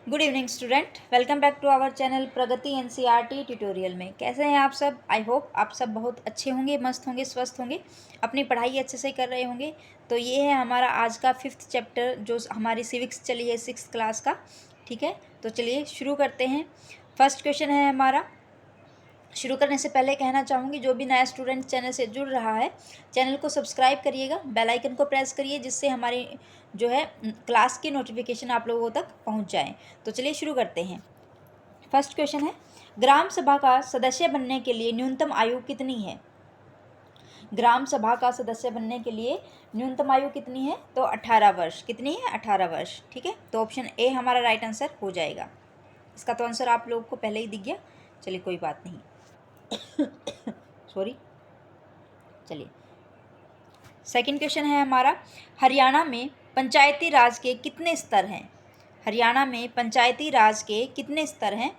Good evening student, welcome back to our channel Pragati NCERT tutorial में। कैसे हैं आप सब? आई होप आप सब बहुत अच्छे होंगे, मस्त होंगे, स्वस्थ होंगे, अपनी पढ़ाई अच्छे से कर रहे होंगे। तो ये है हमारा आज का 5th चैप्टर जो हमारी सिविक्स चली है 6th क्लास का। ठीक है, तो चलिए शुरू करते हैं। फर्स्ट क्वेश्चन है हमारा। शुरू करने से पहले कहना चाहूँगी जो भी नया स्टूडेंट चैनल से जुड़ रहा है, चैनल को सब्सक्राइब करिएगा, बेल आइकन को प्रेस करिए जिससे हमारी जो है क्लास की नोटिफिकेशन आप लोगों तक पहुंच जाए। तो चलिए शुरू करते हैं। फर्स्ट क्वेश्चन है, ग्राम सभा का सदस्य बनने के लिए न्यूनतम आयु कितनी है? ग्राम सभा का सदस्य बनने के लिए न्यूनतम आयु कितनी है? तो 18 वर्ष। कितनी है? 18 वर्ष। ठीक है, तो ऑप्शन ए हमारा राइट आंसर हो जाएगा। इसका तो आंसर आप लोगों को पहले ही दिख गया, चलिए कोई बात नहीं। सॉरी। चलिए सेकंड क्वेश्चन है हमारा, हरियाणा में पंचायती राज के कितने स्तर हैं? हरियाणा में पंचायती राज के कितने स्तर हैं?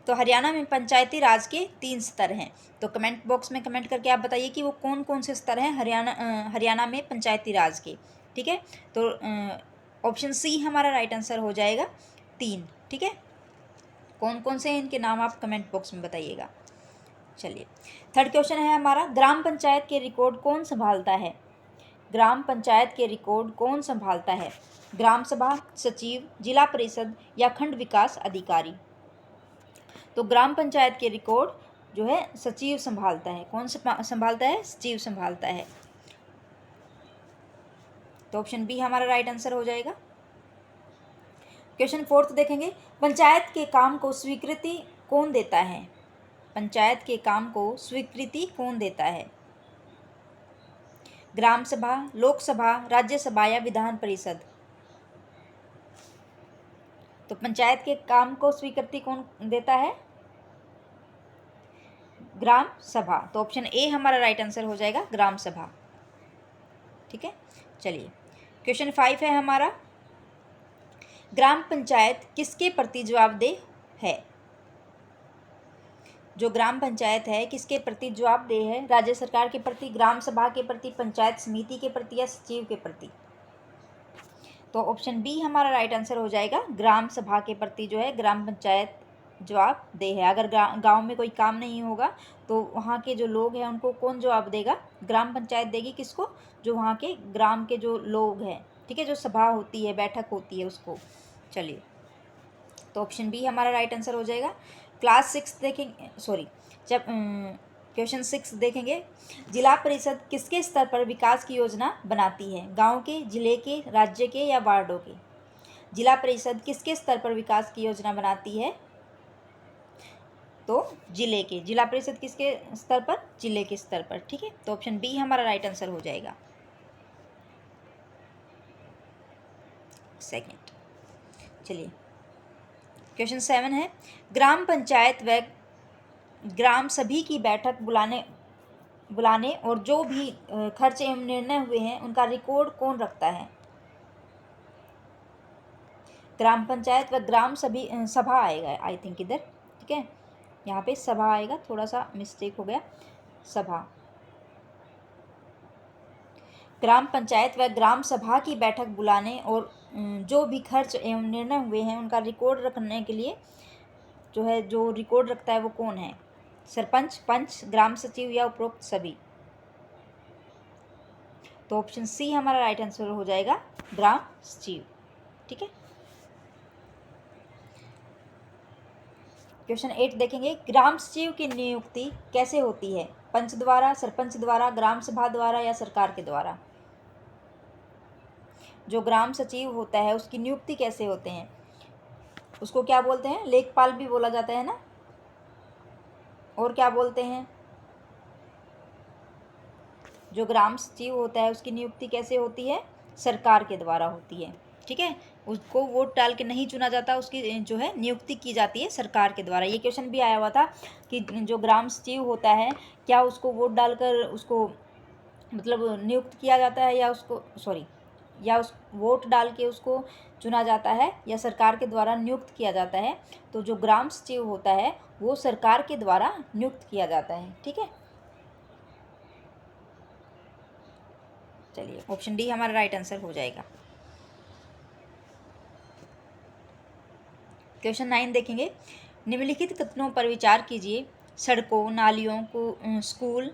तो हरियाणा में पंचायती राज के 3 स्तर हैं। तो कमेंट बॉक्स में कमेंट करके आप बताइए कि वो कौन कौन से स्तर हैं हरियाणा में पंचायती राज के। ठीक है, तो ऑप्शन सी हमारा राइट आंसर हो जाएगा 3। ठीक है, कौन कौन से हैं इनके नाम आप कमेंट बॉक्स में बताइएगा। चलिए थर्ड क्वेश्चन है हमारा, ग्राम पंचायत के रिकॉर्ड कौन संभालता है? ग्राम पंचायत के रिकॉर्ड कौन संभालता है? ग्राम सभा, सचिव, जिला परिषद या खंड विकास अधिकारी? तो ग्राम पंचायत के रिकॉर्ड जो है सचिव संभालता है। कौन संभालता है? सचिव संभालता है। तो ऑप्शन बी हमारा राइट आंसर हो जाएगा। क्वेश्चन फोर्थ देखेंगे, पंचायत के काम को स्वीकृति कौन देता है? पंचायत के काम को स्वीकृति कौन देता है? ग्राम सभा, लोकसभा, राज्यसभा या विधान परिषद? तो पंचायत के काम को स्वीकृति कौन देता है? ग्राम सभा। तो ऑप्शन ए हमारा राइट आंसर हो जाएगा, ग्राम सभा। ठीक है, चलिए क्वेश्चन 5 है हमारा, ग्राम पंचायत किसके प्रति जवाबदेह है? जो ग्राम पंचायत है किसके प्रति जवाबदेह है? राज्य सरकार के प्रति, ग्राम सभा के प्रति, पंचायत समिति के प्रति या सचिव के प्रति? तो ऑप्शन बी हमारा राइट आंसर हो जाएगा, ग्राम सभा के प्रति जो है ग्राम पंचायत जवाबदेह है। अगर गांव में कोई काम नहीं होगा तो वहाँ के जो लोग हैं उनको कौन जवाब देगा? ग्राम पंचायत देगी। किसको? जो वहाँ के ग्राम के जो लोग हैं। ठीक है, जो सभा होती है, बैठक होती है, उसको। चलिए, तो ऑप्शन बी हमारा राइट आंसर हो जाएगा। क्लास 6 देखेंगे, सॉरी, जब क्वेश्चन 6 देखेंगे, जिला परिषद किसके स्तर पर विकास की योजना बनाती है? गांव के, जिले के, राज्य के या वार्डों के? जिला परिषद किसके स्तर पर विकास की योजना बनाती है? तो जिले के। जिला परिषद किसके स्तर पर? जिले के स्तर पर। ठीक है, तो ऑप्शन बी हमारा राइट आंसर हो जाएगा। सेकंड, चलिए क्वेश्चन 7 है, ग्राम पंचायत व ग्राम सभी की बैठक बुलाने और जो भी खर्च एवं निर्णय हुए हैं उनका रिकॉर्ड कौन रखता है? ग्राम पंचायत व ग्राम सभी सभा आएगा आई थिंक इधर। ठीक है, यहाँ पे सभा आएगा, थोड़ा सा मिस्टेक हो गया, सभा। ग्राम पंचायत व ग्राम सभा की बैठक बुलाने और जो भी खर्च एवं निर्णय हुए हैं उनका रिकॉर्ड रखने के लिए जो है, जो रिकॉर्ड रखता है वो कौन है? सरपंच, पंच, ग्राम सचिव या उपरोक्त सभी? तो ऑप्शन सी हमारा राइट आंसर हो जाएगा, ग्राम सचिव। ठीक है, क्वेश्चन 8 देखेंगे, ग्राम सचिव की नियुक्ति कैसे होती है? पंच द्वारा, सरपंच द्वारा, ग्राम सभा द्वारा या सरकार के द्वारा? जो ग्राम सचिव होता है उसकी नियुक्ति कैसे होते हैं? उसको क्या बोलते हैं? लेखपाल भी बोला जाता है ना, और क्या बोलते हैं? जो ग्राम सचिव होता है उसकी नियुक्ति कैसे होती है? सरकार के द्वारा होती है। ठीक है, उसको वोट डाल के नहीं चुना जाता, उसकी जो है नियुक्ति की जाती है सरकार के द्वारा। ये क्वेश्चन भी आया हुआ था कि जो ग्राम सचिव होता है क्या उसको वोट डालकर उसको मतलब नियुक्त किया जाता है, या उसको या उस वोट डाल के उसको चुना जाता है, या सरकार के द्वारा नियुक्त किया जाता है? तो जो ग्राम सचिव होता है वो सरकार के द्वारा नियुक्त किया जाता है। ठीक है, चलिए ऑप्शन डी हमारा राइट आंसर हो जाएगा। क्वेश्चन 9 देखेंगे। निम्नलिखित कथनों पर विचार कीजिए। सड़कों, नालियों को स्कूल,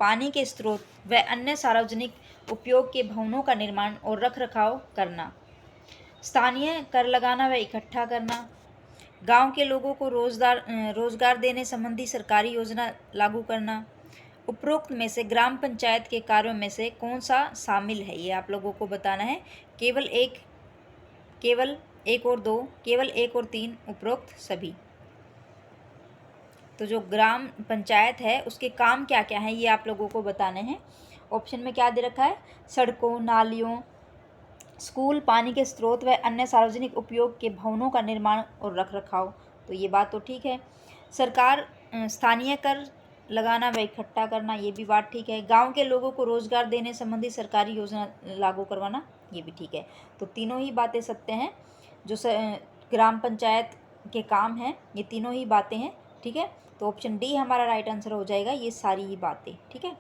पानी के स्रोत व अन्य सार्वजनिक उपयोग के भवनों का निर्माण और रखरखाव करना, स्थानीय कर लगाना व इकट्ठा करना, गांव के लोगों को रोजगार देने संबंधी सरकारी योजना लागू करना। उपरोक्त में से ग्राम पंचायत के कार्यों में से कौन सा शामिल है, ये आप लोगों को बताना है। केवल एक और दो, केवल एक और तीन, उपरोक्त सभी। तो जो ग्राम पंचायत है उसके काम क्या क्या हैं ये आप लोगों को बताने हैं। ऑप्शन में क्या दे रखा है? सड़कों, नालियों, स्कूल, पानी के स्रोत व अन्य सार्वजनिक उपयोग के भवनों का निर्माण और रखरखाव। तो ये बात तो ठीक है। सरकार स्थानीय कर लगाना व इकट्ठा करना, ये भी बात ठीक है। गांव के लोगों को रोजगार देने संबंधी सरकारी योजना लागू करवाना, ये भी ठीक है। तो तीनों ही बातें सत्य हैं। जो ग्राम पंचायत के काम हैं ये तीनों ही बातें हैं, ठीक है। तो ऑप्शन डी हमारा राइट आंसर हो जाएगा, ये सारी ही बातें, ठीक है।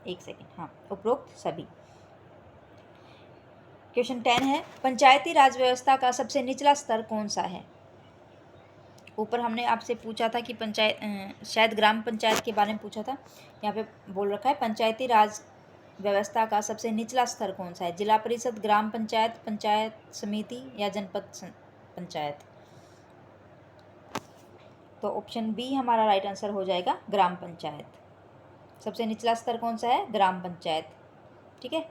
एक सेकेंड, हाँ, उपरोक्त सभी। क्वेश्चन 10 है, पंचायती राज व्यवस्था का सबसे निचला स्तर कौन सा है? ऊपर हमने आपसे पूछा था कि शायद ग्राम पंचायत के बारे में पूछा था। यहाँ पे बोल रखा है पंचायती राज व्यवस्था का सबसे निचला स्तर कौन सा है? जिला परिषद, ग्राम पंचायत, पंचायत समिति या जनपद पंचायत। तो ऑप्शन बी हमारा राइट आंसर हो जाएगा, ग्राम पंचायत। सबसे निचला स्तर कौन सा है? ग्राम पंचायत, ठीक है।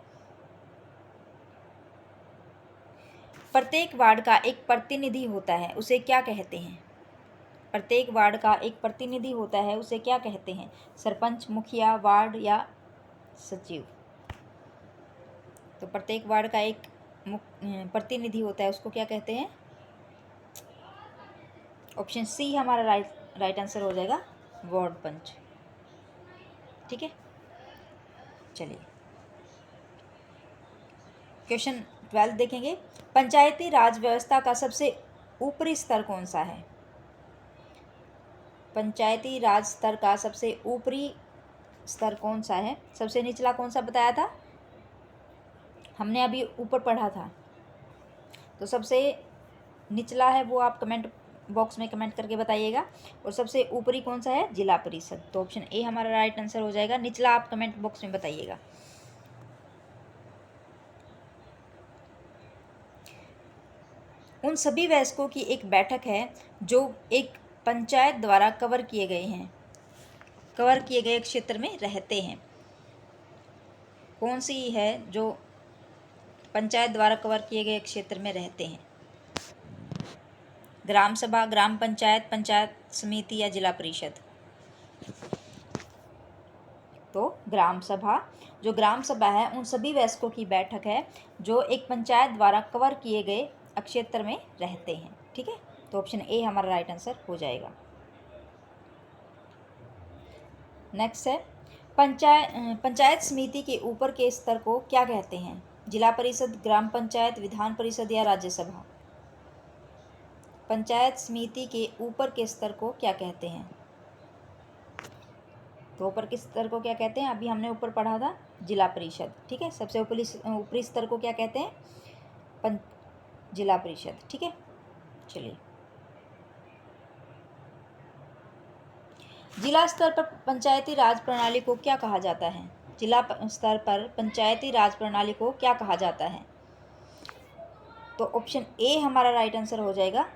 प्रत्येक वार्ड का एक प्रतिनिधि होता है, उसे क्या कहते हैं? प्रत्येक वार्ड का एक प्रतिनिधि होता है, उसे क्या कहते हैं? सरपंच, मुखिया, वार्ड या सचिव। तो प्रत्येक वार्ड का एक प्रतिनिधि होता है, उसको क्या कहते हैं? ऑप्शन सी हमारा राइट आंसर हो जाएगा, वार्ड पंच, ठीक है। चलिए क्वेश्चन 12 देखेंगे। पंचायती राज व्यवस्था का सबसे ऊपरी स्तर कौन सा है? पंचायती राज स्तर का सबसे ऊपरी स्तर कौन सा है? सबसे निचला कौन सा बताया था? हमने अभी ऊपर पढ़ा था। तो सबसे निचला है वो आप कमेंट बॉक्स में कमेंट करके बताइएगा। और सबसे ऊपरी कौन सा है? जिला परिषद। तो ऑप्शन ए हमारा राइट आंसर हो जाएगा। निचला आप कमेंट बॉक्स में बताइएगा। उन सभी वयस्कों की एक बैठक है जो एक पंचायत द्वारा कवर किए गए क्षेत्र में रहते हैं। कौन सी है जो पंचायत द्वारा कवर किए गए क्षेत्र में रहते हैं? ग्राम सभा, ग्राम पंचायत, पंचायत समिति या जिला परिषद। तो ग्राम सभा। जो ग्राम सभा है उन सभी वयस्कों की बैठक है जो एक पंचायत द्वारा कवर किए गए क्षेत्र में रहते हैं, ठीक है। तो ऑप्शन ए हमारा राइट आंसर हो जाएगा। नेक्स्ट है, पंचायत समिति के ऊपर के स्तर को क्या कहते हैं? जिला परिषद, ग्राम पंचायत, विधान परिषद या राज्यसभा। पंचायत समिति के ऊपर के स्तर को क्या कहते हैं? तो ऊपर के स्तर को क्या कहते हैं? अभी हमने ऊपर पढ़ा था, जिला परिषद, ठीक है। सबसे ऊपरी स्तर को क्या कहते हैं? जिला परिषद, ठीक है। चलिए, जिला स्तर पर पंचायती राज प्रणाली को क्या कहा जाता है? जिला स्तर पर पंचायती राज प्रणाली को क्या कहा जाता है? तो ऑप्शन ए हमारा राइट आंसर हो जाएगा,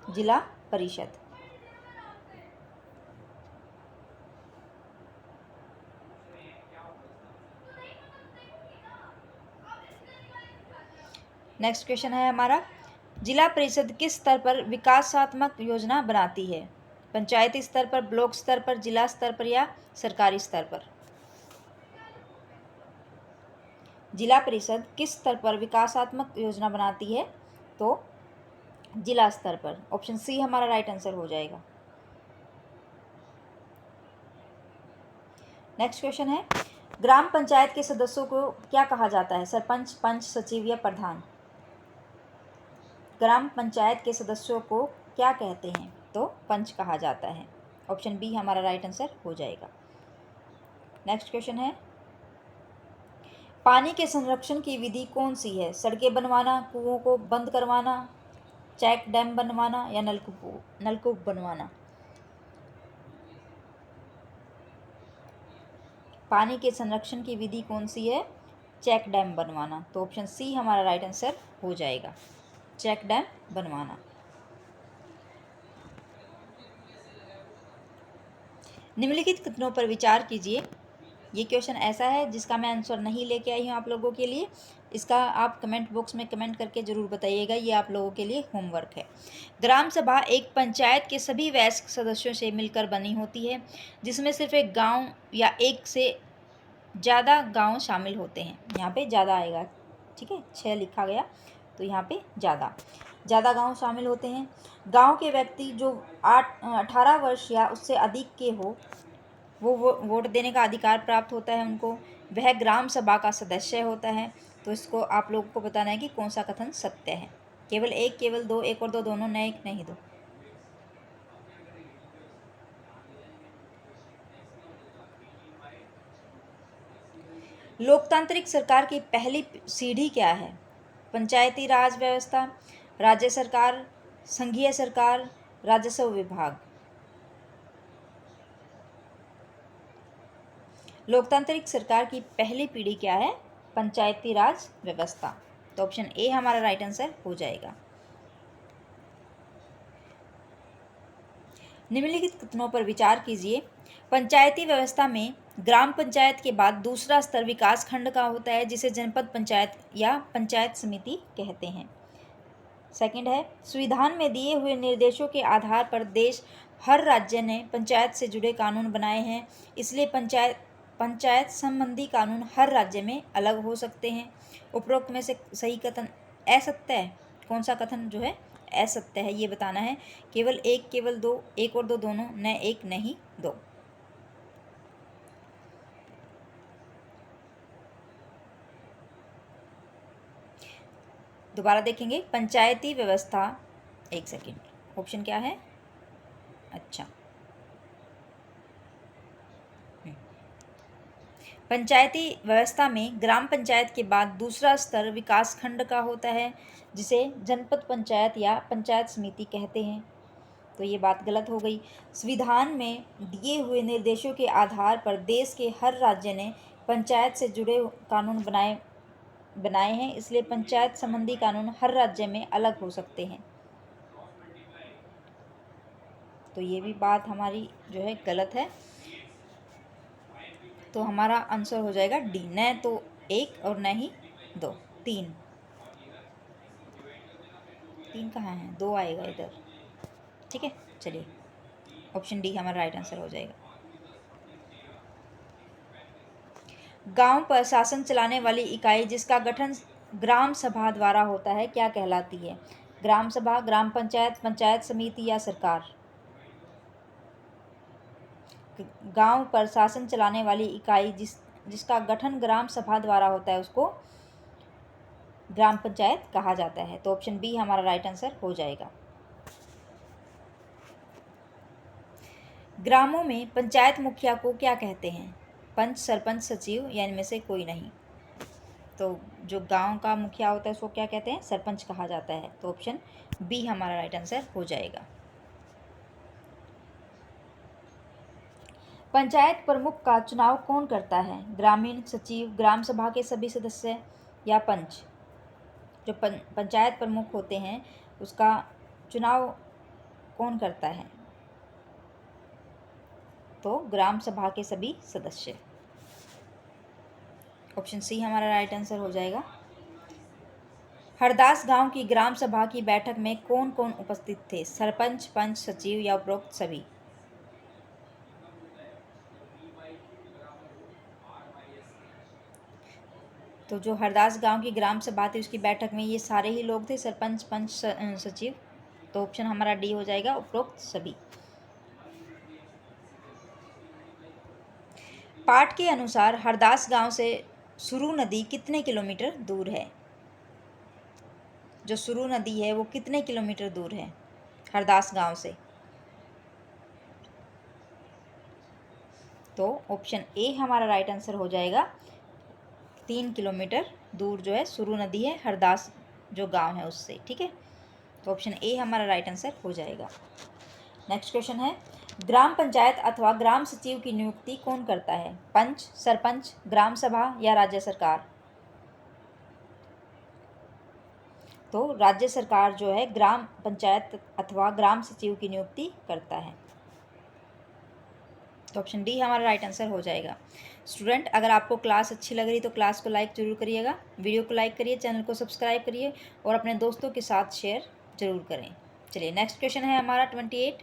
जिला परिषद। नेक्स्ट क्वेश्चन है हमारा, जिला परिषद किस स्तर पर विकासात्मक योजना बनाती है? पंचायती स्तर पर, ब्लॉक स्तर पर, जिला स्तर पर या सरकारी स्तर पर? जिला परिषद किस स्तर पर विकासात्मक योजना बनाती है? तो जिला स्तर पर। ऑप्शन सी हमारा राइट आंसर हो जाएगा। नेक्स्ट क्वेश्चन है, ग्राम पंचायत के सदस्यों को क्या कहा जाता है? सरपंच, पंच, सचिव या प्रधान। ग्राम पंचायत के सदस्यों को क्या कहते हैं? तो पंच कहा जाता है। ऑप्शन बी हमारा राइट आंसर हो जाएगा। नेक्स्ट क्वेश्चन है, पानी के संरक्षण की विधि कौन सी है? सड़कें बनवाना, कुओं को बंद करवाना, चेक डैम बनवाना या नलकूप बनवाना? पानी के संरक्षण की विधि कौन सी है? चेक डैम बनवाना। तो ऑप्शन सी हमारा राइट आंसर हो जाएगा, चेक डैम बनवाना। निम्नलिखित कथनों पर विचार कीजिए। ये क्वेश्चन ऐसा है जिसका मैं आंसर नहीं लेके आई हूँ आप लोगों के लिए। इसका आप कमेंट बॉक्स में कमेंट करके ज़रूर बताइएगा, ये आप लोगों के लिए होमवर्क है। ग्राम सभा एक पंचायत के सभी वयस्क सदस्यों से मिलकर बनी होती है, जिसमें सिर्फ एक गांव या एक से ज़्यादा गांव शामिल होते हैं। यहाँ पे ज़्यादा आएगा, ठीक है, 6 लिखा गया तो यहाँ पे ज़्यादा गांव शामिल होते हैं। गांव के व्यक्ति जो 18 वर्ष या उससे अधिक के हो, वो वोट देने का अधिकार प्राप्त होता है उनको। वह ग्राम सभा का सदस्य होता है। तो इसको आप लोगों को बताना है कि कौन सा कथन सत्य है। केवल एक, केवल दो, एक और दो दोनों, न एक नहीं दो। लोकतांत्रिक सरकार की पहली सीढ़ी क्या है? पंचायती राज व्यवस्था, राज्य सरकार, संघीय सरकार, राजस्व विभाग। लोकतांत्रिक सरकार की पहली पीढ़ी क्या है? पंचायती राज व्यवस्था। तो ऑप्शन ए हमारा राइट आंसर हो जाएगा। निम्नलिखित कथनों पर विचार कीजिए। पंचायती व्यवस्था में ग्राम पंचायत के बाद दूसरा स्तर विकास खंड का होता है, जिसे जनपद पंचायत या पंचायत समिति कहते हैं। सेकंड है, संविधान में दिए हुए निर्देशों के आधार पर देश हर राज्य ने पंचायत से जुड़े कानून बनाए हैं, इसलिए पंचायत संबंधी कानून हर राज्य में अलग हो सकते हैं। उपरोक्त में से सही कथन असत्य है। कौन सा कथन जो है असत्य है ये बताना है। केवल एक, केवल दो, एक और दो दोनों, न एक नहीं दो। दोबारा देखेंगे। पंचायती व्यवस्था, एक सेकेंड, ऑप्शन क्या है? अच्छा, पंचायती व्यवस्था में ग्राम पंचायत के बाद दूसरा स्तर विकास खंड का होता है, जिसे जनपद पंचायत या पंचायत समिति कहते हैं। तो ये बात गलत हो गई। संविधान में दिए हुए निर्देशों के आधार पर देश के हर राज्य ने पंचायत से जुड़े कानून बनाए हैं, इसलिए पंचायत संबंधी कानून हर राज्य में अलग हो सकते हैं। तो ये भी बात हमारी जो है गलत है। तो हमारा आंसर हो जाएगा डी, न तो एक और न ही दो, तीन। तीन कहाँ है? दो आएगा इधर, ठीक है। चलिए, ऑप्शन डी हमारा राइट आंसर हो जाएगा। गांव पर शासन चलाने वाली इकाई जिसका गठन ग्राम सभा द्वारा होता है क्या कहलाती है? ग्राम सभा, ग्राम पंचायत, पंचायत समिति या सरकार? गांव पर शासन चलाने वाली इकाई जिसका गठन ग्राम सभा द्वारा होता है उसको ग्राम पंचायत कहा जाता है। तो ऑप्शन बी हमारा राइट आंसर हो जाएगा। ग्रामों में पंचायत मुखिया को क्या कहते हैं? पंच, सरपंच, सचिव या इनमें से कोई नहीं? तो जो गांव का मुखिया होता है उसको क्या कहते हैं? सरपंच कहा जाता है। तो ऑप्शन बी हमारा राइट आंसर हो जाएगा। पंचायत प्रमुख का चुनाव कौन करता है? ग्रामीण, सचिव, ग्राम सभा के सभी सदस्य या पंच? जो पंचायत प्रमुख होते हैं उसका चुनाव कौन करता है? तो ग्राम सभा के सभी सदस्य। ऑप्शन सी हमारा राइट आंसर हो जाएगा। हरदास गांव की ग्राम सभा की बैठक में कौन कौन उपस्थित थे? सरपंच, पंच, सचिव या उपरोक्त सभी? तो जो हरदास गांव की ग्राम सभा थी उसकी बैठक में ये सारे ही लोग थे, सरपंच, पंच, सचिव। तो ऑप्शन हमारा डी हो जाएगा, उपरोक्त सभी। पाठ के अनुसार हरदास गांव से सुरू नदी कितने किलोमीटर दूर है? जो सुरू नदी है वो कितने किलोमीटर दूर है हरदास गांव से? तो ऑप्शन ए हमारा राइट आंसर हो जाएगा 3 किलोमीटर दूर जो है सुरू नदी है, हरदास जो गांव है उससे, ठीक है। तो ऑप्शन ए हमारा राइट आंसर हो जाएगा। नेक्स्ट क्वेश्चन है, ग्राम पंचायत अथवा ग्राम सचिव की नियुक्ति कौन करता है? पंच, सरपंच, ग्राम सभा या राज्य सरकार? तो राज्य सरकार जो है ग्राम पंचायत अथवा ग्राम सचिव की नियुक्ति करता है। तो ऑप्शन डी हमारा राइट आंसर हो जाएगा। स्टूडेंट, अगर आपको क्लास अच्छी लग रही तो क्लास को लाइक जरूर करिएगा, वीडियो को लाइक करिए, चैनल को सब्सक्राइब करिए और अपने दोस्तों के साथ शेयर जरूर करें। चलिए नेक्स्ट क्वेश्चन है हमारा 28।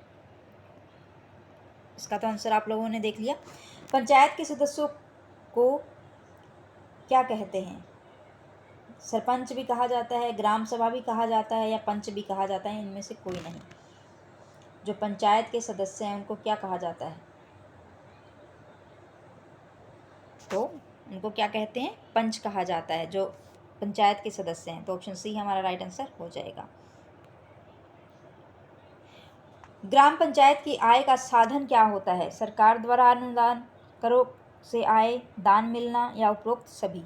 इसका तो आंसर आप लोगों ने देख लिया। पंचायत के सदस्यों को क्या कहते हैं? सरपंच भी कहा जाता है, ग्राम सभा भी कहा जाता है या पंच भी कहा जाता है? इनमें से कोई नहीं। जो पंचायत के सदस्य हैं उनको क्या कहा जाता है? तो उनको क्या कहते हैं? पंच कहा जाता है जो पंचायत के सदस्य हैं। तो ऑप्शन सी हमारा राइट आंसर हो जाएगा। ग्राम पंचायत की आय का साधन क्या होता है? सरकार द्वारा अनुदान, करों से आय, दान मिलना या उपरोक्त सभी?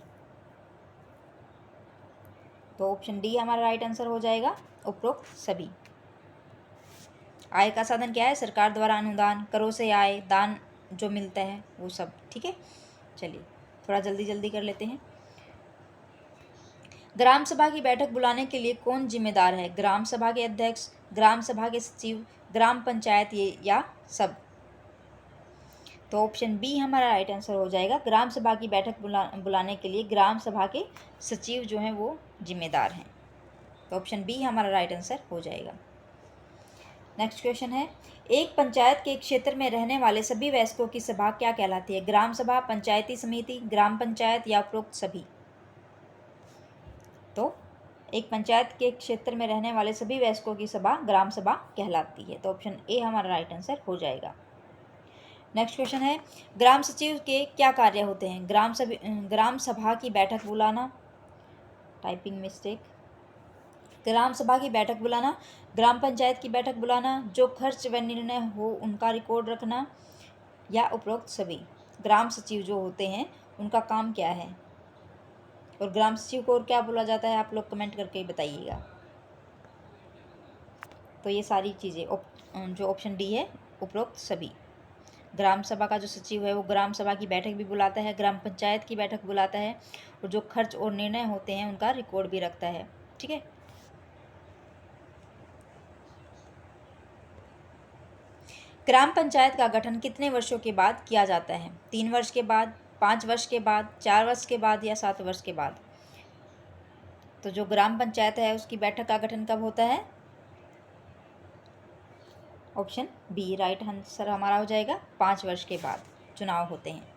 तो ऑप्शन डी हमारा राइट आंसर हो जाएगा, उपरोक्त सभी। आय का साधन क्या है? सरकार द्वारा अनुदान, करों से आय, दान जो मिलता है वो सब, ठीक है। चलिए थोड़ा जल्दी जल्दी कर लेते हैं। ग्राम सभा की बैठक बुलाने के लिए कौन जिम्मेदार है? ग्राम सभा के अध्यक्ष, ग्राम सभा के सचिव, ग्राम पंचायत ये या सब? तो ऑप्शन बी हमारा राइट आंसर हो जाएगा। ग्राम सभा की बैठक बुलाने के लिए ग्राम सभा के सचिव जो हैं वो जिम्मेदार हैं। तो ऑप्शन बी हमारा राइट आंसर हो जाएगा। नेक्स्ट क्वेश्चन है, एक पंचायत के क्षेत्र में रहने वाले सभी वयस्कों की सभा क्या कहलाती है? ग्राम सभा, पंचायती समिति, ग्राम पंचायत या उपरोक्त सभी? तो एक पंचायत के क्षेत्र में रहने वाले सभी वयस्कों की सभा ग्राम सभा कहलाती है। तो ऑप्शन ए हमारा राइट आंसर हो जाएगा। नेक्स्ट क्वेश्चन है, ग्राम सचिव के क्या कार्य होते हैं? ग्राम सभा की बैठक बुलाना, टाइपिंग मिस्टेक, ग्राम सभा की बैठक बुलाना, ग्राम पंचायत की बैठक बुलाना, जो खर्च व निर्णय हो उनका रिकॉर्ड रखना या उपरोक्त सभी? ग्राम सचिव जो होते हैं उनका काम क्या है और ग्राम सचिव को और क्या बोला जाता है? आप लोग कमेंट करके बताइएगा। तो ये सारी चीज़ें जो ऑप्शन डी है, उपरोक्त सभी। ग्राम सभा का जो सचिव है वो ग्राम सभा की बैठक भी बुलाता है, ग्राम पंचायत की बैठक बुलाता है और जो खर्च और निर्णय होते हैं उनका रिकॉर्ड भी रखता है, ठीक है। ग्राम पंचायत का गठन कितने वर्षों के बाद किया जाता है? 3 वर्ष के बाद, 5 वर्ष के बाद, 4 वर्ष के बाद या 7 वर्ष के बाद? तो जो ग्राम पंचायत है उसकी बैठक का गठन कब होता है? ऑप्शन बी राइट आंसर हमारा हो जाएगा, 5 वर्ष के बाद चुनाव होते हैं।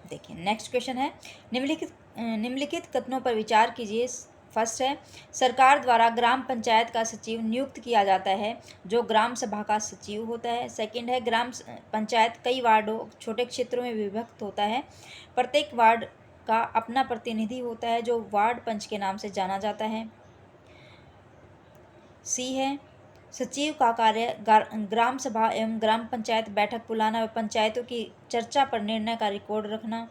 देखिए नेक्स्ट क्वेश्चन है, निम्नलिखित कथनों पर विचार कीजिए। फर्स्ट है, सरकार द्वारा ग्राम पंचायत का सचिव नियुक्त किया जाता है जो ग्राम सभा का सचिव होता है। सेकंड है, ग्राम पंचायत कई वार्डों, छोटे क्षेत्रों में विभक्त होता है। प्रत्येक वार्ड का अपना प्रतिनिधि होता है जो वार्ड पंच के नाम से जाना जाता है। सी है, सचिव का कार्य ग्राम सभा एवं ग्राम पंचायत बैठक बुलाना व पंचायतों की चर्चा पर निर्णय का रिकॉर्ड रखना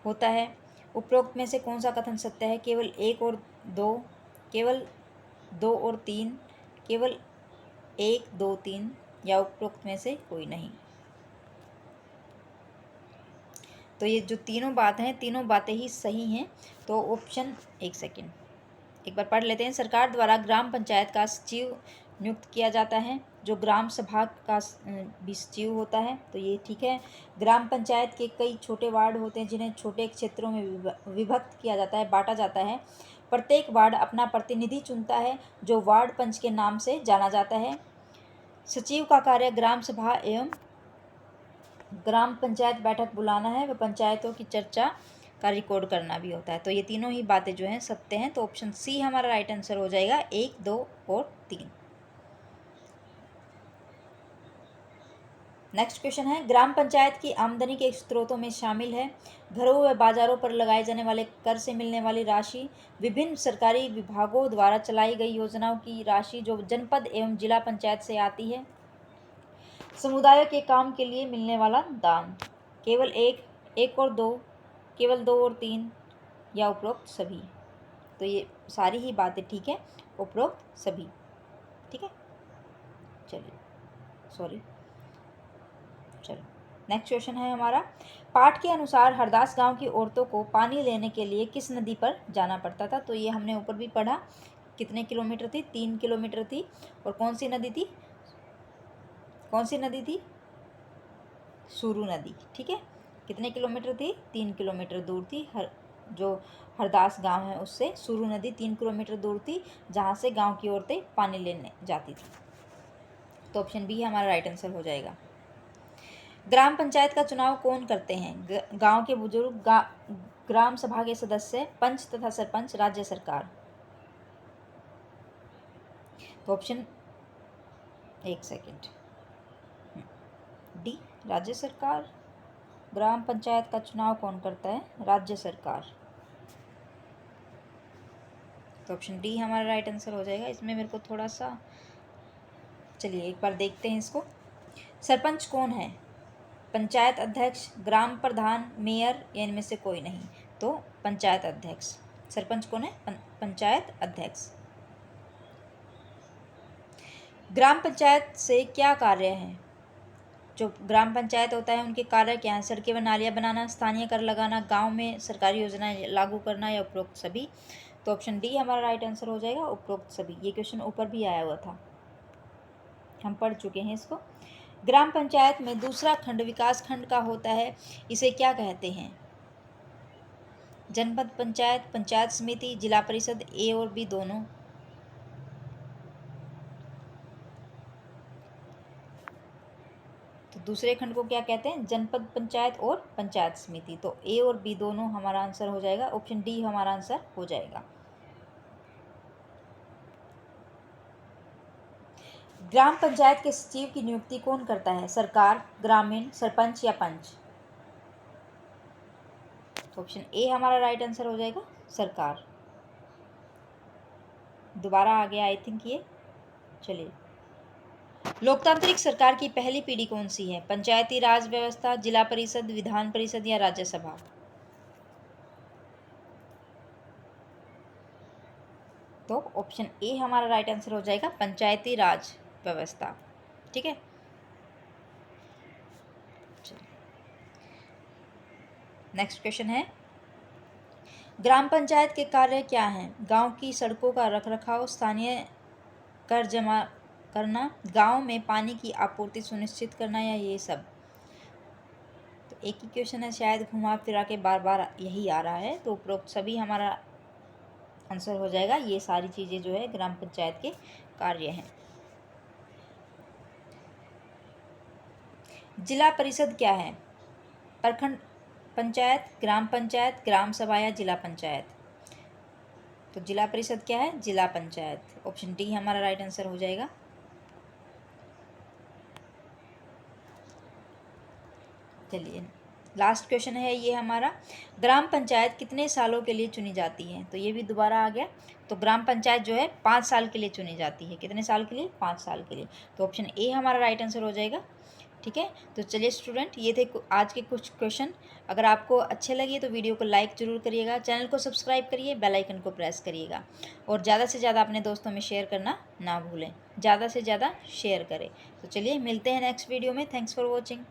होता है। उपरोक्त में से कौन सा कथन सत्य है? केवल 1 और 2, केवल 2 और 3, केवल 1, 2, 3 या उपरोक्त में से कोई नहीं? तो ये जो तीनों बातें ही सही हैं। तो ऑप्शन, एक सेकेंड एक बार पढ़ लेते हैं। सरकार द्वारा ग्राम पंचायत का सचिव नियुक्त किया जाता है जो ग्राम सभा का भी सचिव होता है, तो ये ठीक है। ग्राम पंचायत के कई छोटे वार्ड होते हैं जिन्हें छोटे क्षेत्रों में विभक्त किया जाता है, बांटा जाता है। प्रत्येक वार्ड अपना प्रतिनिधि चुनता है जो वार्ड पंच के नाम से जाना जाता है। सचिव का कार्य ग्राम सभा एवं ग्राम पंचायत बैठक बुलाना है व पंचायतों की चर्चा का रिकॉर्ड करना भी होता है। तो ये तीनों ही बातें जो हैं सत्य हैं। तो ऑप्शन सी हमारा राइट आंसर हो जाएगा, 1, 2 और 3। नेक्स्ट क्वेश्चन है, ग्राम पंचायत की आमदनी के स्रोतों में शामिल है घरों व बाजारों पर लगाए जाने वाले कर से मिलने वाली राशि, विभिन्न सरकारी विभागों द्वारा चलाई गई योजनाओं की राशि जो जनपद एवं जिला पंचायत से आती है, समुदाय के काम के लिए मिलने वाला दान, केवल एक, एक और दो, केवल दो और तीन, या उपरोक्त सभी। तो ये सारी ही बातें ठीक है, उपरोक्त सभी। ठीक है, चलिए सॉरी, चलो नेक्स्ट क्वेश्चन है हमारा। पाठ के अनुसार हरदास गांव की औरतों को पानी लेने के लिए किस नदी पर जाना पड़ता था? तो ये हमने ऊपर भी पढ़ा। कितने किलोमीटर थी? 3 किलोमीटर थी। और कौन सी नदी थी? कौन सी नदी थी? सुरू नदी। ठीक है, कितने किलोमीटर थी? 3 किलोमीटर दूर थी। जो हरदास गांव है उससे सुरू नदी 3 किलोमीटर दूर थी, जहाँ से गांव की औरतें पानी लेने जाती थी। तो ऑप्शन बी हमारा राइट आंसर हो जाएगा। ग्राम पंचायत का चुनाव कौन करते हैं? गांव के बुजुर्ग, ग्राम सभा के सदस्य, पंच तथा सरपंच, राज्य सरकार। तो ऑप्शन, एक सेकेंड, डी राज्य सरकार। ग्राम पंचायत का चुनाव कौन करता है? राज्य सरकार। तो ऑप्शन डी हमारा राइट आंसर हो जाएगा। इसमें मेरे को थोड़ा सा, चलिए एक बार देखते हैं इसको। सरपंच कौन है? पंचायत अध्यक्ष, ग्राम प्रधान, मेयर, या इनमें से कोई नहीं। तो पंचायत अध्यक्ष। सरपंच कौन है? पंचायत अध्यक्ष। ग्राम पंचायत से क्या कार्य है? जो ग्राम पंचायत होता है उनके कार्य क्या हैं? सड़कें व नालियाँ बनाना, स्थानीय कर लगाना, गांव में सरकारी योजनाएं लागू करना, या उपरोक्त सभी। तो ऑप्शन डी हमारा राइट आंसर हो जाएगा, उपरोक्त सभी। ये क्वेश्चन ऊपर भी आया हुआ था, हम पढ़ चुके हैं इसको। ग्राम पंचायत में दूसरा खंड विकास खंड का होता है, इसे क्या कहते हैं? जनपद पंचायत, पंचायत समिति, जिला परिषद, ए और बी दोनों। तो दूसरे खंड को क्या कहते हैं? जनपद पंचायत और पंचायत समिति। तो ए और बी दोनों हमारा आंसर हो जाएगा। ऑप्शन डी हमारा आंसर हो जाएगा। ग्राम पंचायत के सचिव की नियुक्ति कौन करता है? सरकार, ग्रामीण, सरपंच, या पंच। तो ऑप्शन ए हमारा राइट आंसर हो जाएगा, सरकार। दोबारा आ गया आई थिंक ये। चलिए, लोकतांत्रिक सरकार की पहली पीढ़ी कौन सी है? पंचायती राज व्यवस्था, जिला परिषद, विधान परिषद, या राज्यसभा। तो ऑप्शन ए हमारा राइट आंसर हो जाएगा, पंचायती राज व्यवस्था। ठीक है, नेक्स्ट क्वेश्चन है। ग्राम पंचायत के कार्य क्या हैं? गांव की सड़कों का रखरखाव, स्थानीय कर जमा करना, गांव में पानी की आपूर्ति सुनिश्चित करना, या ये सब। तो एक ही क्वेश्चन है, शायद घुमा फिरा के बार बार यही आ रहा है। तो उपरोक्त सभी हमारा आंसर हो जाएगा। ये सारी चीज़ें जो है ग्राम पंचायत के कार्य हैं। जिला परिषद क्या है? प्रखंड पंचायत, ग्राम पंचायत, ग्राम सभा, या जिला पंचायत। तो जिला परिषद क्या है? जिला पंचायत। ऑप्शन डी हमारा राइट आंसर हो जाएगा। चलिए, लास्ट क्वेश्चन है ये हमारा। ग्राम पंचायत कितने सालों के लिए चुनी जाती है? तो ये भी दोबारा आ गया। तो ग्राम पंचायत जो है 5 साल के लिए चुनी जाती है। कितने साल के लिए? 5 साल के लिए। तो ऑप्शन ए हमारा राइट आंसर हो जाएगा। ठीक है, तो चलिए स्टूडेंट, ये थे आज के कुछ क्वेश्चन। अगर आपको अच्छे लगे तो वीडियो को लाइक ज़रूर करिएगा, चैनल को सब्सक्राइब करिए, बेल आइकन को प्रेस करिएगा, और ज़्यादा से ज़्यादा अपने दोस्तों में शेयर करना ना भूलें। ज़्यादा से ज़्यादा शेयर करें। तो चलिए मिलते हैं नेक्स्ट वीडियो में। Thanks for watching.